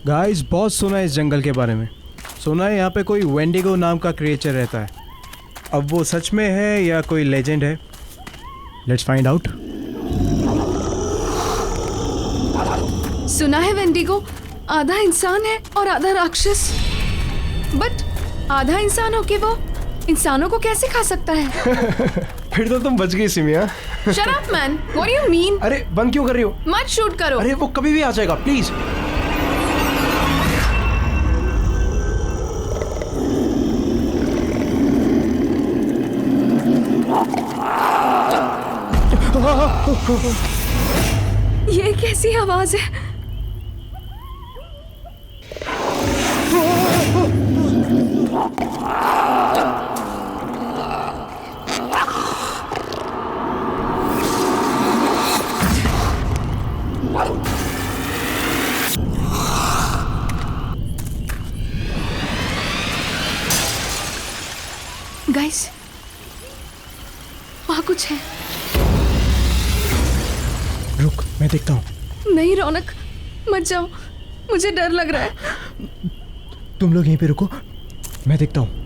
Guys बहुत सुना है इस जंगल के बारे में। सुना है यहाँ पे कोई वेंडिगो नाम का क्रिएचर रहता है। अब वो सच में है या कोई लेजेंड है? Let's find out. सुना है वेंडिगो आधा इंसान है और आधा राक्षस। बट आधा इंसान होके वो इंसानों को कैसे खा सकता है? फिर तो तुम बच गई सिमिया। Shut up man, what do you mean? अरे बंद क्यों कर रही हो? मत शूट करो। अरे वो कभी भी आ जाएगा, प्लीज। ये कैसी आवाज है? गाइस, वहाँ कुछ है। रुक, मैं देखता हूँ। नहीं रौनक, मत जाओ, मुझे डर लग रहा है। तुम लोग यहीं पे रुको, मैं देखता हूँ।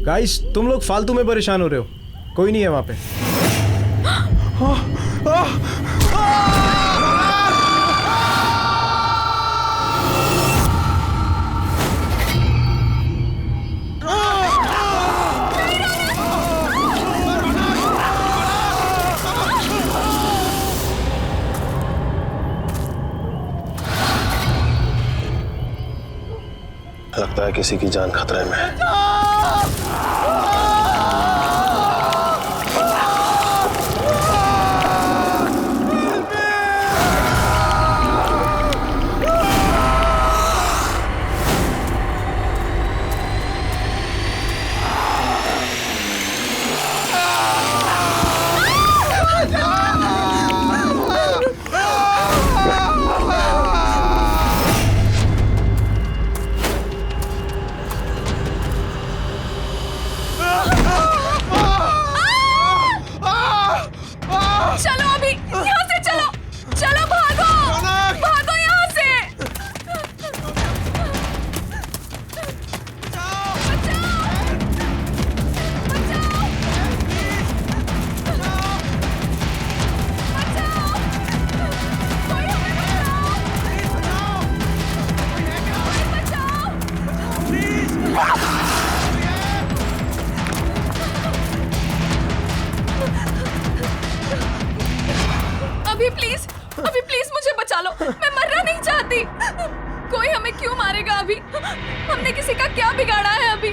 गाइस, तुम लोग फालतू में परेशान हो रहे हो। कोई नहीं है वहां पे। लगता है किसी की जान खतरे में है। अभी प्लीज मुझे बचा लो, मैं मरना नहीं चाहती। कोई हमें क्यों मारेगा अभी? हमने किसी का क्या बिगाड़ा है अभी?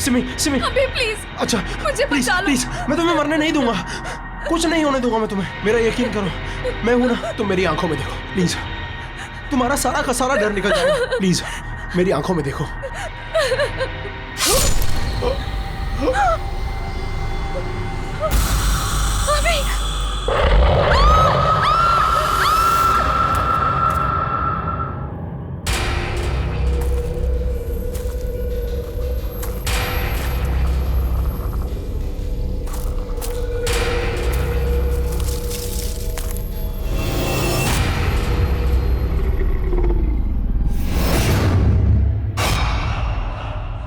सिमी, सिमी, अभी प्लीज। अच्छा मुझे बचा लो। प्लीज, मैं तुम्हें मरने नहीं दूंगा। कुछ नहीं होने दूंगा मैं तुम्हें। मेरा यकीन करो, मैं हूं ना। तुम मेरी आंखों में देखो प्लीज। तुम्हारा सारा का सारा डर निकल जाएगा। प्लीज मेरी आंखों में देखो।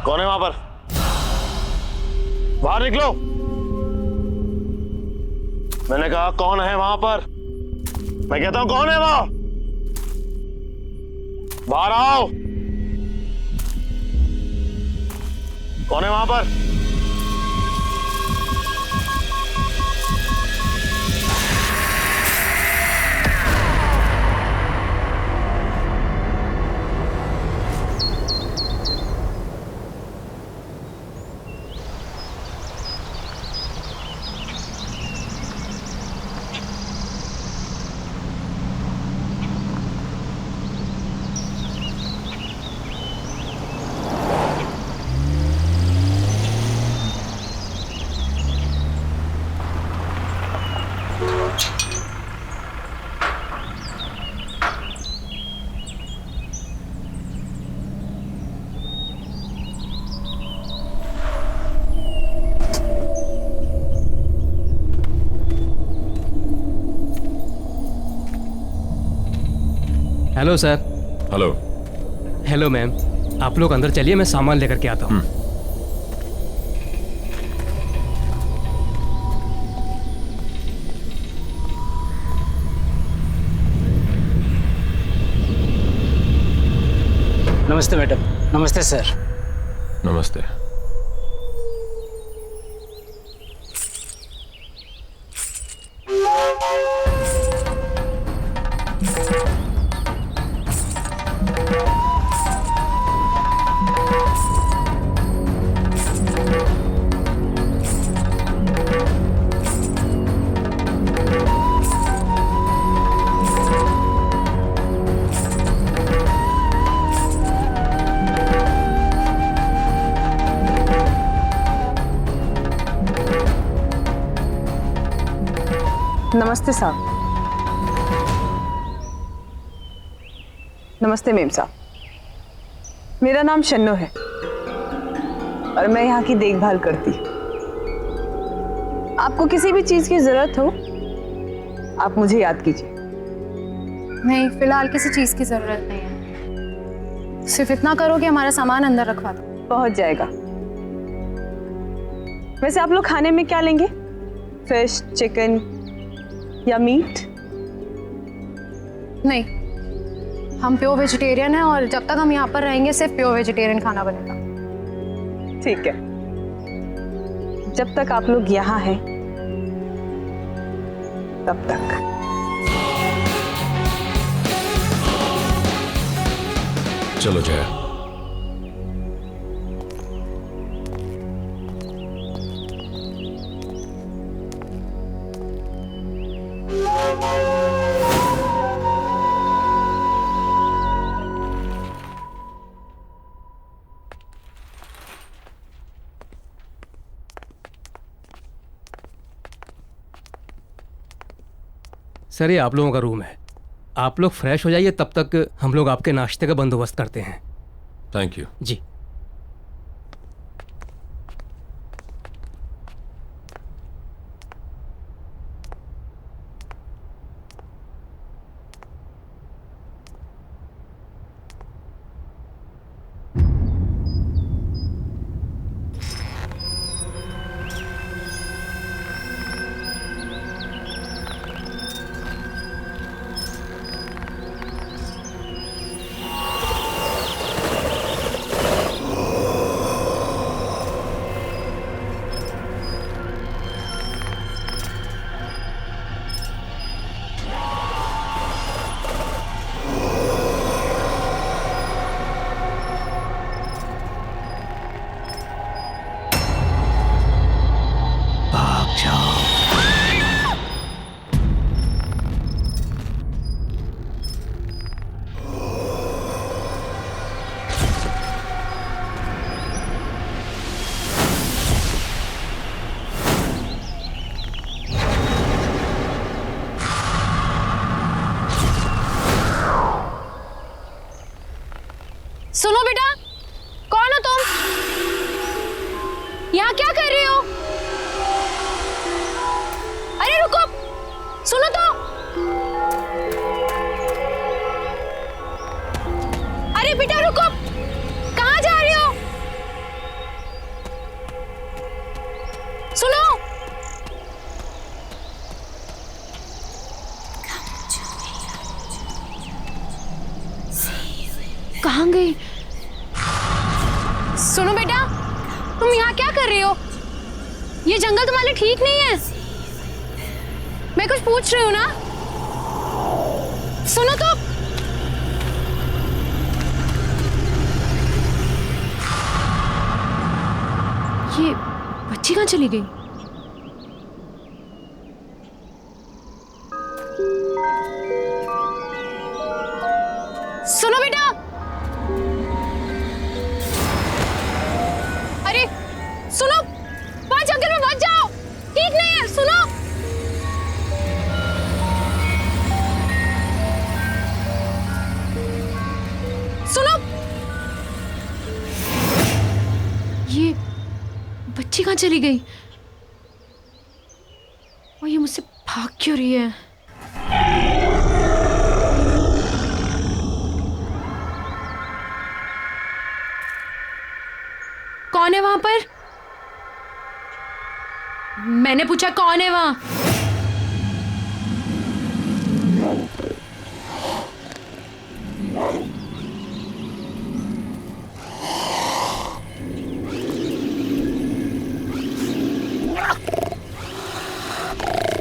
कौन है वहां पर? बाहर निकलो। मैंने कहा कौन है वहां पर? मैं कहता हूं कौन है वहां? बाहर आओ। कौन है वहां पर? Hello sir. Hello. Hello ma'am, आप लोग अंदर चलिए, मैं सामान लेकर के आता हूँ। नमस्ते मैडम। नमस्ते सर। नमस्ते। नमस्ते साहब। नमस्ते मेम साहब। मेरा नाम शन्नो है और मैं यहाँ की देखभाल करती हूँ। आपको किसी भी चीज की जरूरत हो आप मुझे याद कीजिए। नहीं, फिलहाल किसी चीज की जरूरत नहीं है। सिर्फ इतना करो कि हमारा सामान अंदर रखवा दो। पहुंच जाएगा। वैसे आप लोग खाने में क्या लेंगे? फिश, चिकन या मीट? नहीं, हम प्योर वेजिटेरियन हैं और जब तक हम यहाँ पर रहेंगे सिर्फ प्योर वेजिटेरियन खाना बनेगा। ठीक है, जब तक आप लोग यहाँ हैं तब तक। चलो जया। सर, ये आप लोगों का रूम है। आप लोग फ्रेश हो जाइए, तब तक हम लोग आपके नाश्ते का बंदोबस्त करते हैं। Thank you. जी। सुनो बेटा, कौन हो तुम? यहाँ क्या कर रही हो? अरे रुको, सुनो तो। अरे बेटा रुको, कहाँ जा रही हो? सुनो। कहाँ गई? सुनो बेटा, तुम यहाँ क्या कर रही हो? ये जंगल तुम्हारे लिए ठीक नहीं है। मैं कुछ पूछ रही हूँ ना। सुनो तो। ये बच्ची कहाँ चली गई? सुनो बेटा। अरे सुनो, वहां जंगल में मत जाओ, ठीक नहीं है। सुनो। सुनो। ये बच्ची कहाँ चली गई? और ये मुझसे भाग क्यों रही है? कौन है वहां पर? मैंने पूछा कौन है वहां?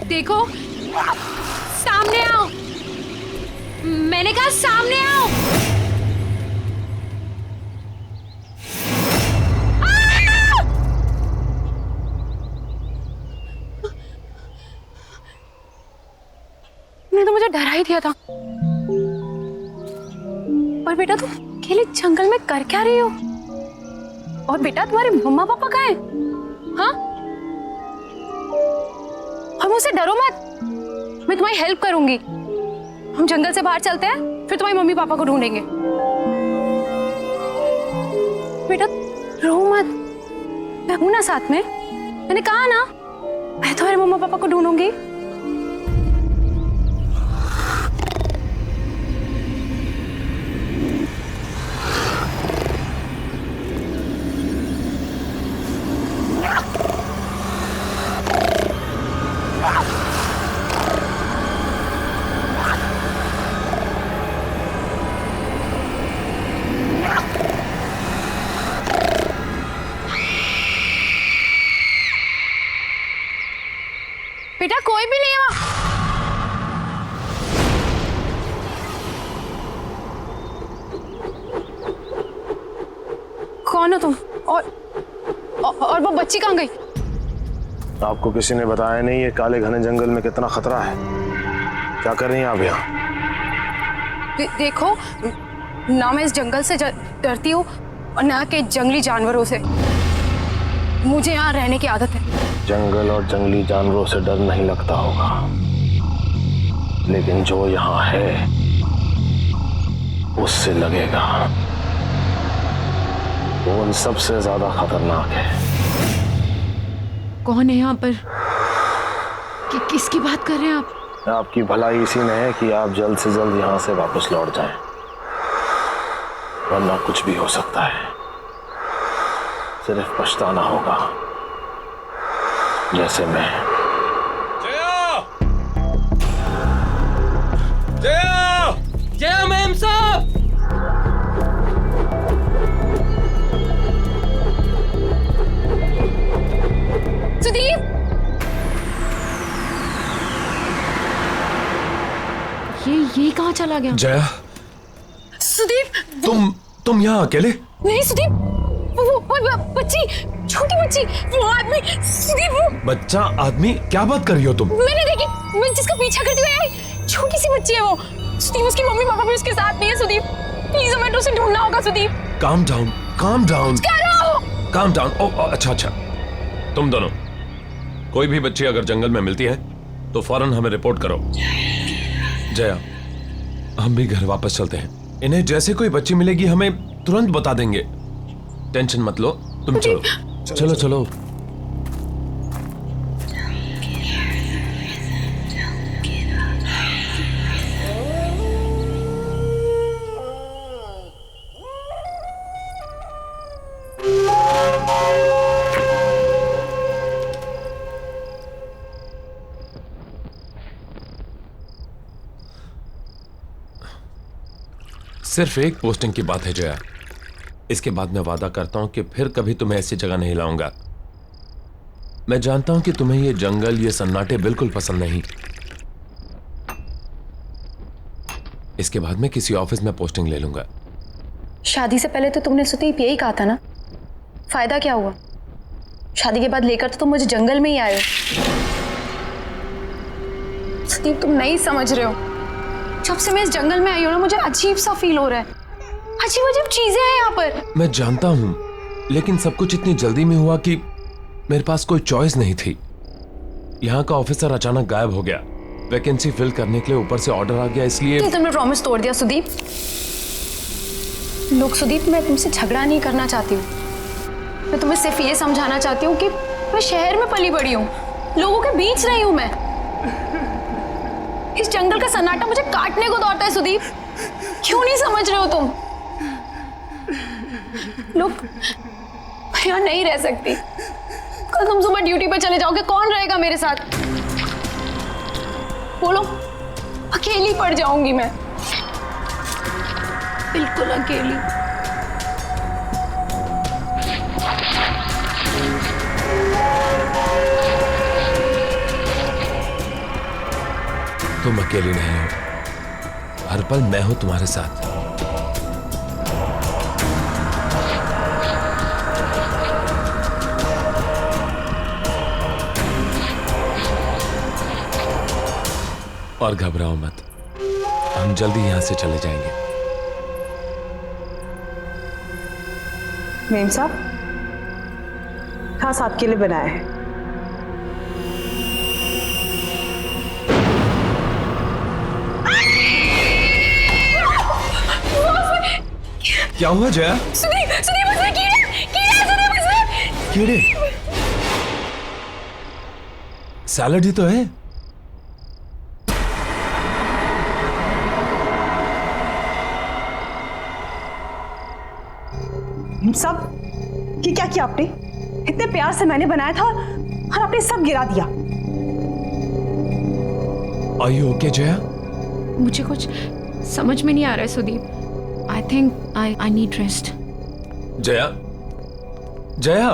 देखो, सामने आओ। मैंने कहा सामने आओ। तुमने तो मुझे डरा ही दिया था। पर बेटा तुम अकेले जंगल में कर क्या रही हो? और बेटा तुम्हारे मम्मा पापा कहाँ हैं? हाँ? और मुझसे डरो मत, मैं तुम्हारी हेल्प करूंगी। हम जंगल से बाहर चलते हैं, फिर तुम्हारी मम्मी पापा को ढूंढेंगे। बेटा रो मत, मैं हूं ना साथ में। मैंने कहा ना, मैं तुम्हारे मम्मा पापा को ढूंढूंगी। बेटा कोई भी नहीं है वहां। कौन हो तुम? और वो बच्ची कहाँ गई? आपको किसी ने बताया नहीं ये काले घने जंगल में कितना खतरा है? क्या कर रही हैं आप यहाँ? देखो ना, मैं इस जंगल से डरती हूँ और ना के जंगली जानवरों से। मुझे यहाँ रहने की आदत है। जंगल और जंगली जानवरों से डर नहीं लगता होगा, लेकिन जो यहाँ है उससे लगेगा। वो उन सबसे ज्यादा खतरनाक है। कौन है यहाँ पर? किसकी बात कर रहे हैं आप? आपकी भलाई इसी में है कि आप जल्द से जल्द यहाँ से वापस लौट जाएं, वरना कुछ भी हो सकता है। सिर्फ पछताना होगा, जैसे मैं। जया मैम साहब! सुदीप! ये कहाँ चला गया? जया, सुदीप! तुम यहाँ अकेले? नहीं सुदीप, वो बच्ची, छोटी बच्ची, वो आदमी, सुदीप वो बच्चा आदमी? क्या बात कर रही हो तुम? मैंने देखी, मैं जिसका पीछा करती हुई आई, छोटी सी बच्ची है वो। सुदीप उसकी मम्मी पापा भी उसके साथ नहीं है। सुदीप प्लीज हमें उसे ढूंढना होगा। Sudeep calm down, calm down, क्या रहा हो? Calm down. अच्छा, तुम दोनों कोई भी बच्ची अगर जंगल में मिलती है तो फौरन हमें रिपोर्ट करो। जया, हम भी घर वापस चलते हैं। इन्हें जैसे कोई बच्ची मिलेगी हमें तुरंत बता देंगे। टेंशन मत लो, तुम चलो चलो। सिर्फ एक पोस्टिंग की बात है जया, इसके बाद मैं वादा करता हूं कि फिर कभी तुम्हें ऐसी जगह नहीं लाऊंगा। मैं जानता हूं कि तुम्हें ये जंगल, ये सन्नाटे बिल्कुल पसंद नहीं। इसके बाद मैं किसी ऑफिस में पोस्टिंग ले लूंगा। शादी से पहले तो तुमने सुदीप यही कहा था ना, फायदा क्या हुआ? शादी के बाद लेकर तो तुम मुझे जंगल में ही आए हो। सुदीप तुम नहीं समझ रहे हो, जब से मैं इस जंगल में आई हूं ना, मुझे अजीब सा फील हो रहा है। अजीब अजीब चीजें हैं यहाँ पर। मैं जानता हूं, लेकिन सब कुछ इतनी जल्दी में हुआ कि मेरे पास कोई चॉइस नहीं थी। यहाँ का ऑफिसर अचानक गायब हो गया। वैकेंसी फिल करने के लिए ऊपर से ऑर्डर आ गया, इसलिए तुमने प्रॉमिस तोड़ दिया सुदीप। लोग सुदीप, मैं तुमसे झगड़ा नहीं करना चाहती हूँ। मैं तुम्हें सिर्फ ये समझाना चाहती हूँ कि मैं शहर में पली बड़ी हूँ, लोगों के बीच रही हूँ मैं। इस जंगल का सन्नाटा मुझे काटने को दौड़ता है सुदीप। क्यों नहीं समझ रहे हो तुम लोग? मैं यहाँ नहीं रह सकती। कल तुम सुबह ड्यूटी पे चले जाओगे, कौन रहेगा मेरे साथ? बोलो, अकेली पड़ जाऊंगी मैं, बिल्कुल अकेली। तुम अकेली नहीं हो, हर पल मैं हूं तुम्हारे साथ। और घबराओ मत, हम जल्दी यहां से चले जाएंगे। मेम साहब, खास आपके लिए बनाया है। क्या हुआ जया? सुनिए मुझे कीड़े? सैलड ही तो है। सब ये क्या किया आपने? इतने प्यार से मैंने बनाया था और आपने सब गिरा दिया। Are you okay, Jaya? मुझे कुछ समझ में नहीं आ रहा है Sudeep. I think I need rest. Jaya, Jaya,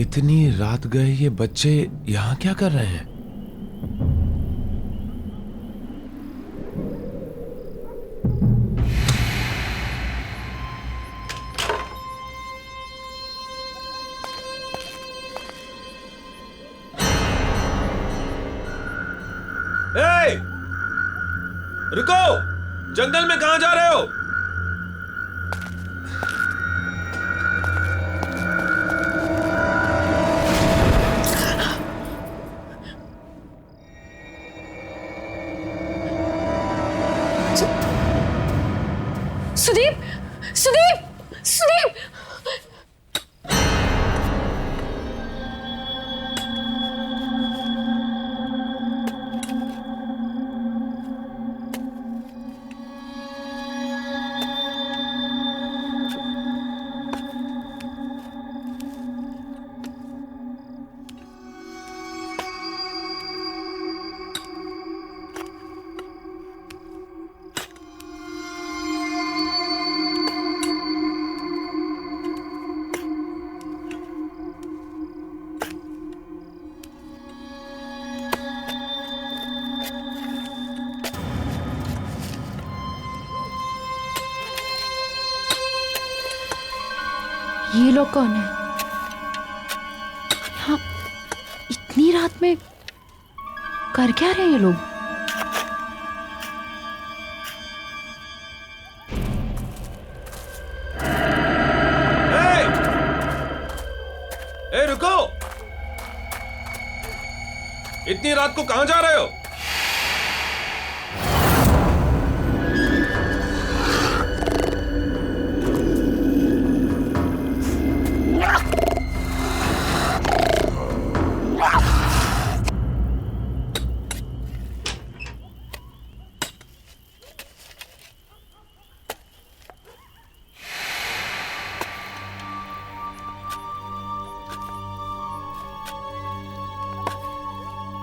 इतनी रात गए ये बच्चे यहां क्या कर रहे हैं? ए! रुको! जंगल में कहां जा रहे हो? सुदीप, सुदीप! सुनील, ये लोग कौन है? हाँ, इतनी रात में कर क्या रहे हैं ये लोग? ए रुको, इतनी रात को कहां जा रहे हो?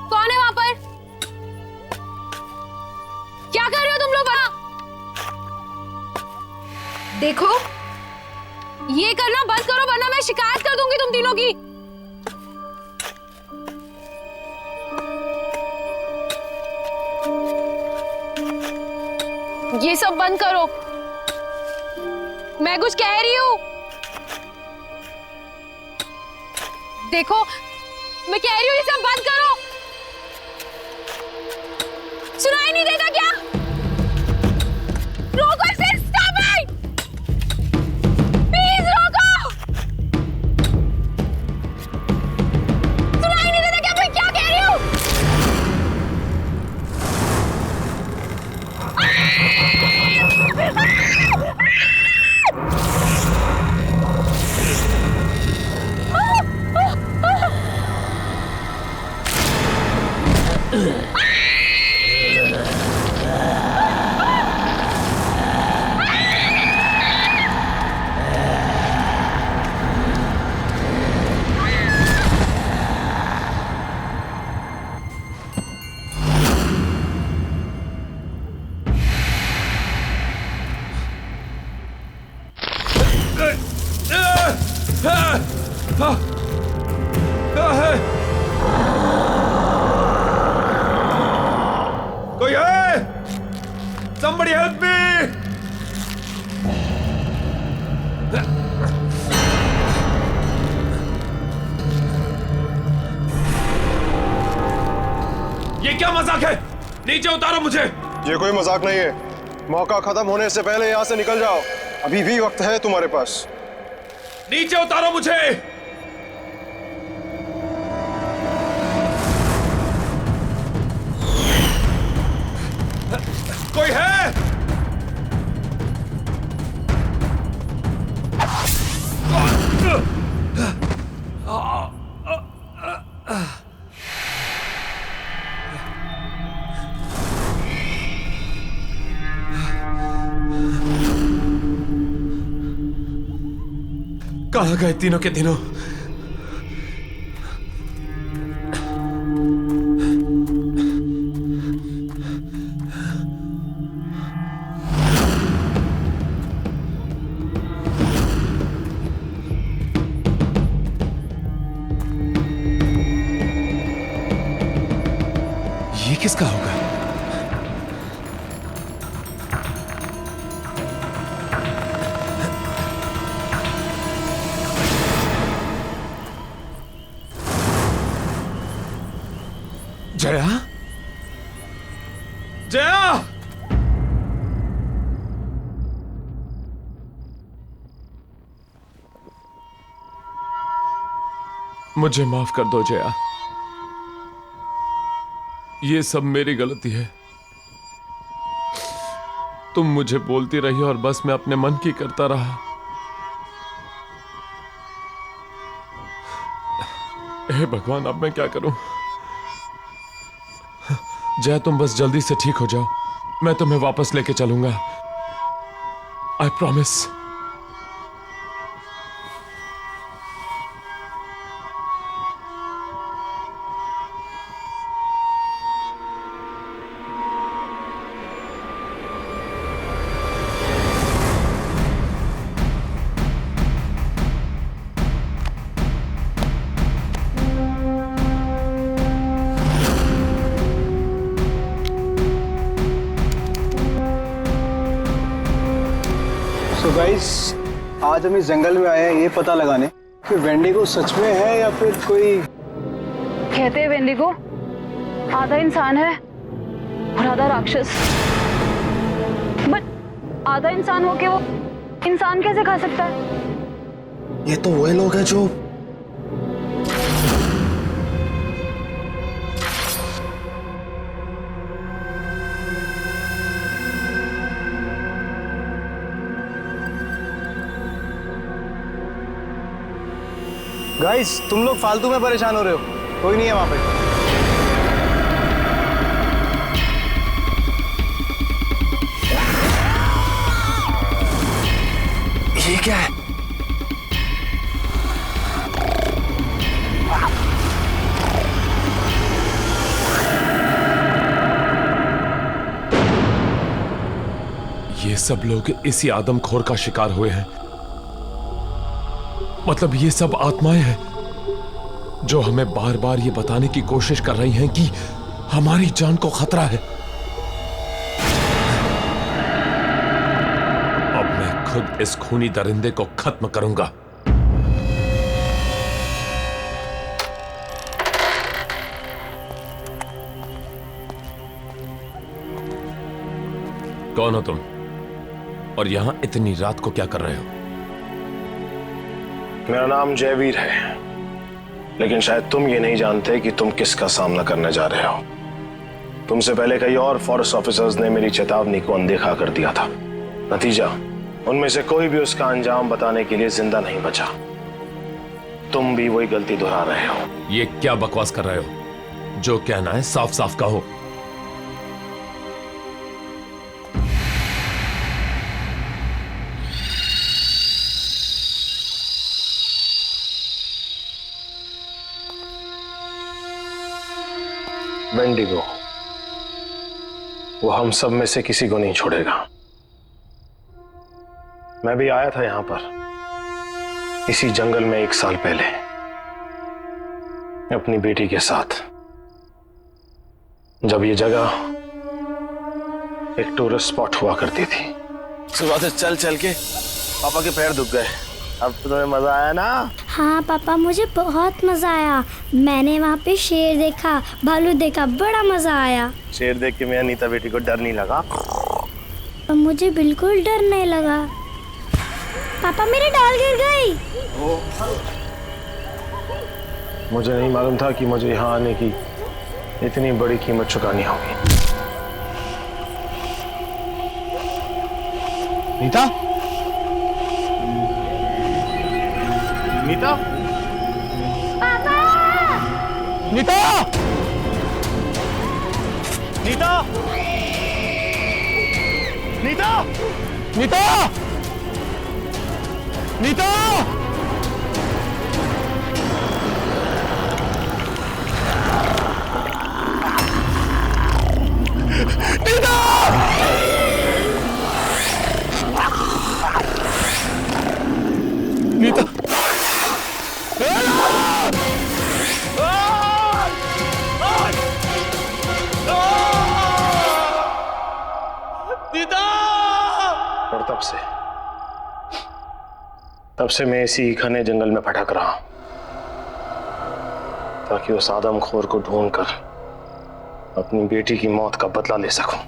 कौन है वहां पर? क्या कर रहे हो तुम लोग वहां? देखो, ये करना बंद करो वरना मैं शिकायत कर दूंगी तुम तीनों की। ये सब बंद करो, मैं कुछ कह रही हूं। देखो, मैं कह रही हूं ये सब बंद करो। सुनाई नहीं देता क्या? रोको इसे, स्टॉप इट! प्लीज रोको! सुनाई नहीं देता क्या मैं क्या कह रही हूं? कोई है? Somebody help me! ये क्या मजाक है? नीचे उतारो मुझे। ये कोई मजाक नहीं है। मौका खत्म होने से पहले यहाँ से निकल जाओ। अभी भी वक्त है तुम्हारे पास। नीचे उतारो मुझे। कोई है? कहाँ गए तीनों के तीनों? ये किसका होगा? जया? जया! मुझे माफ कर दो जया। ये सब मेरी गलती है। तुम मुझे बोलती रही और बस मैं अपने मन की करता रहा। हे भगवान, अब मैं क्या करूं? जय, तुम बस जल्दी से ठीक हो जाओ, मैं तुम्हें वापस लेके चलूंगा। I promise. तो गाइस, आज हम इस जंगल में आए हैं ये पता लगाने कि वेंडिगो सच में है या फिर कोई। कहते हैं वेंडिगो आधा इंसान है और आधा राक्षस। बट आधा इंसान होके वो इंसान कैसे खा सकता है? ये तो वही लोग हैं जो गाइस, तुम लोग फालतू में परेशान हो रहे हो, कोई नहीं है वहां पे। ये क्या है? ये सब लोग इसी आदमखोर का शिकार हुए हैं। मतलब ये सब आत्माएं हैं जो हमें बार बार ये बताने की कोशिश कर रही हैं कि हमारी जान को खतरा है। अब मैं खुद इस खूनी दरिंदे को खत्म करूंगा। कौन हो तुम और यहां इतनी रात को क्या कर रहे हो? मेरा नाम जयवीर है, लेकिन शायद तुम ये नहीं जानते कि तुम किसका सामना करने जा रहे हो। तुमसे पहले कई और फॉरेस्ट ऑफिसर्स ने मेरी चेतावनी को अनदेखा कर दिया था। नतीजा, उनमें से कोई भी उसका अंजाम बताने के लिए जिंदा नहीं बचा। तुम भी वही गलती दोहरा रहे हो। ये क्या बकवास कर रहे हो? जो कहना है साफ साफ कहो। वेंडिगो, वो हम सब में से किसी को नहीं छोड़ेगा। मैं भी आया था यहां पर इसी जंगल में 1 साल पहले अपनी बेटी के साथ, जब ये जगह एक टूरिस्ट स्पॉट हुआ करती थी। सुबह से चल चल के पापा के पैर दुख गए। अब तो तुम्हें मजा आया ना? हाँ पापा, मुझे बहुत मजा आया। मैंने वहाँ पे शेर देखा, भालू देखा, बड़ा मजा आया। शेर देख के मेरी नीता बेटी को डर नहीं लगा? मुझे बिल्कुल डर नहीं लगा। पापा, मेरी डाल गिर गई। मुझे नहीं मालूम था कि मुझे यहाँ आने की इतनी बड़ी कीमत चुकानी होगी। नीता? नीता? पापा! नीता? नीता? नीता? नीता? नीता? नीता? और तब से मैं इसी घने जंगल में भटक रहा हूं, ताकि उस आदमखोर को ढूंढकर अपनी बेटी की मौत का बदला ले सकूं।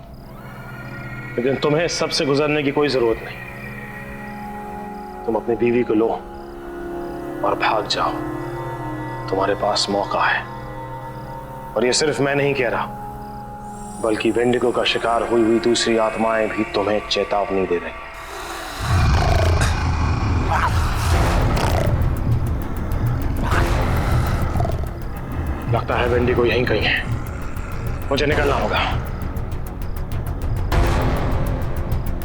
लेकिन तुम्हें सबसे गुजरने की कोई जरूरत नहीं। तुम अपनी बीवी को लो और भाग जाओ। तुम्हारे पास मौका है। और ये सिर्फ मैं नहीं कह रहा, बल्कि वेंडिगो का शिकार हुई हुई दूसरी आत्माएं भी तुम्हें चेतावनी दे रही हैं। लगता है वेंडी को यहीं कहीं है। मुझे निकलना होगा।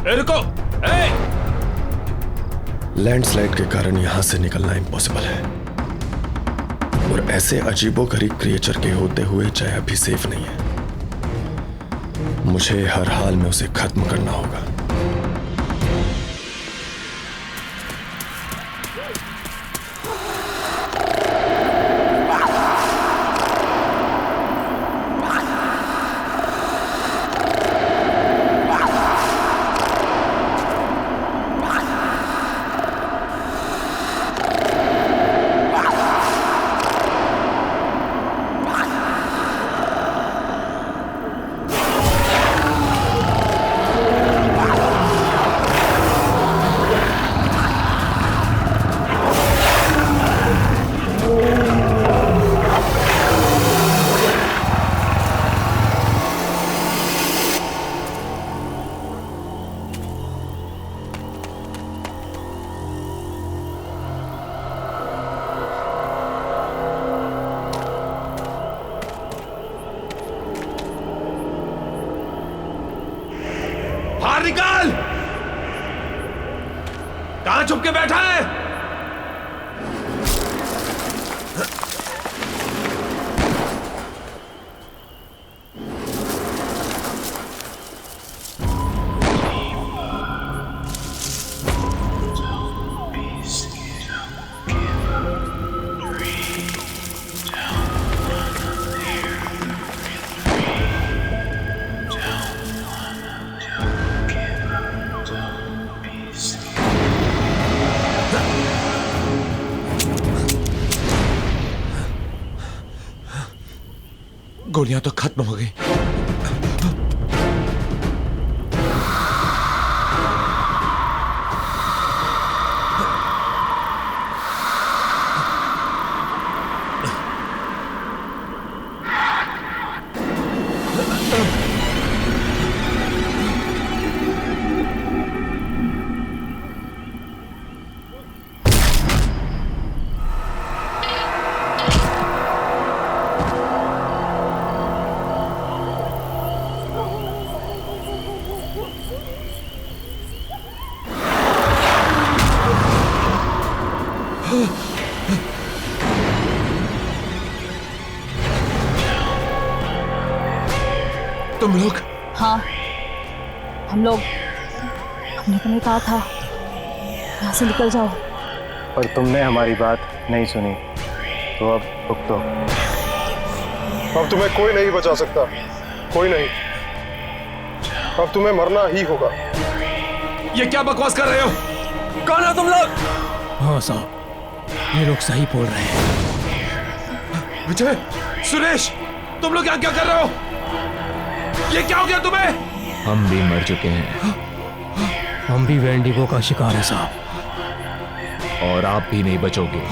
रुको! लैंडस्लाइड के कारण यहां से निकलना इम्पॉसिबल है, और ऐसे अजीबोगरीब क्रिएचर के होते हुए जया भी सेफ नहीं है। मुझे हर हाल में उसे खत्म करना होगा। निकाल! कहां छुप के बैठा है? गोलियां तो खत्म हो गई। तुम लोग? हाँ, हमने तुम्हें कहा था यहाँ से निकल जाओ, पर तुमने हमारी बात नहीं सुनी, तो अब भुगतो। अब तुम्हें कोई नहीं बचा सकता, कोई नहीं। अब तुम्हें मरना ही होगा। ये क्या बकवास कर रहे हो? कौन हो तुम लोग? हाँ साहब, ये लोग सही बोल रहे हैं। विजय, सुरेश, तुम लोग यहाँ क्या कर रहे हो? ये क्या हो गया तुम्हें? हम भी मर चुके हैं। हम भी वेंडिगो का शिकार है साहब। और आप भी नहीं बचोगे।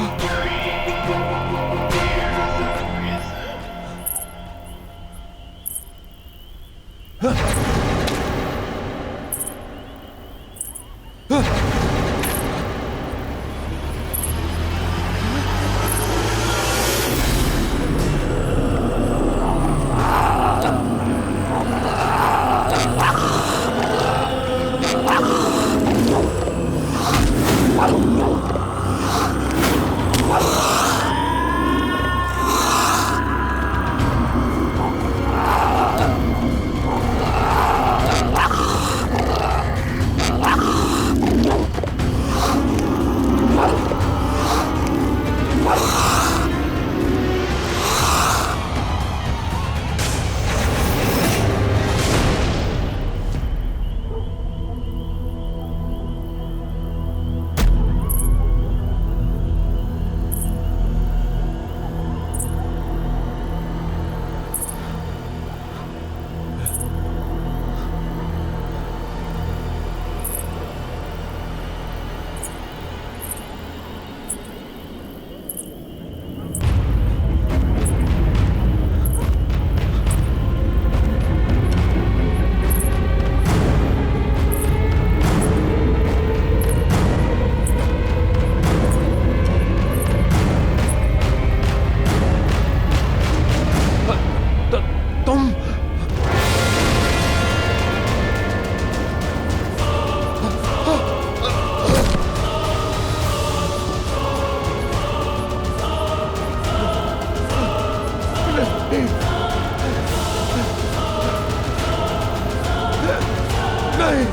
नहीं,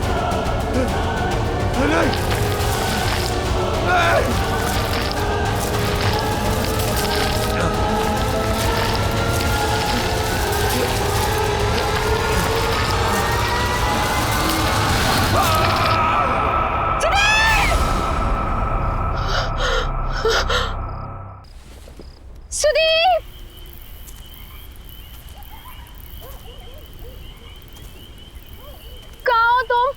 नहीं, नहीं। सुदीप! कहाँ हो तुम?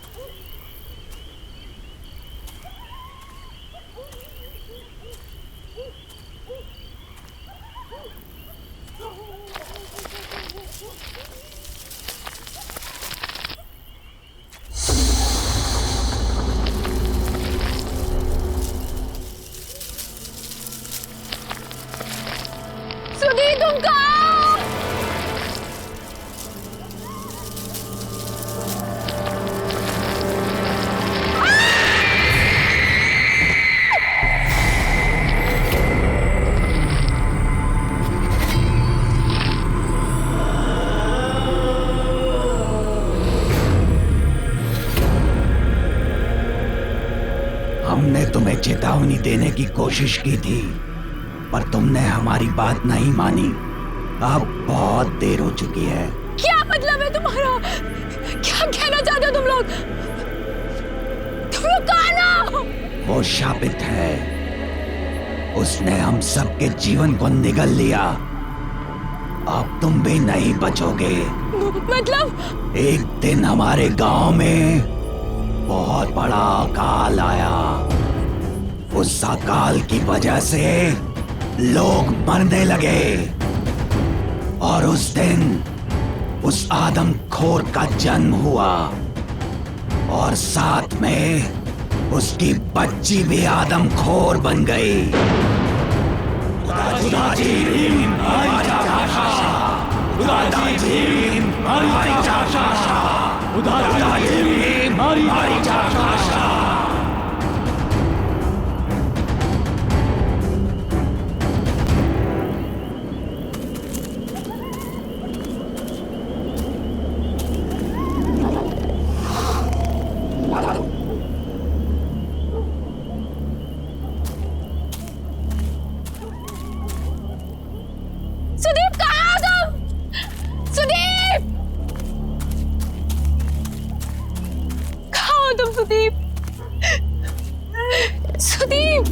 सुदीप तुम कहाँ हो? हमने तुम्हें चेतावनी देने की कोशिश की थी, पर तुमने हमारी बात नहीं मानी। अब बहुत देर हो चुकी है। क्या मतलब है तुम्हारा? क्या कहना चाहते हो तुम लोग? तुम लोग कहाँ ना हो? वो शापित है, उसने हम सबके जीवन को निगल लिया। अब तुम भी नहीं बचोगे। मतलब? एक दिन हमारे गांव में बहुत बड़ा अकाल आया। उस अकाल की वजह से लोग मरने लगे, और उस दिन उस आदमखोर का जन्म हुआ, और साथ में उसकी बच्ची भी आदमखोर बन गई। सुदीप कहाँ हो तुम? सुदीप! कहाँ हो तुम सुदीप? सुदीप!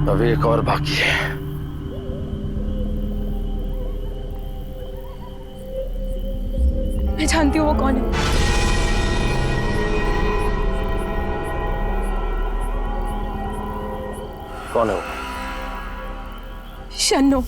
अभी एक और बाकी है। मैं जानती हूँ वो कौन है। कौन है वो? शन्नो।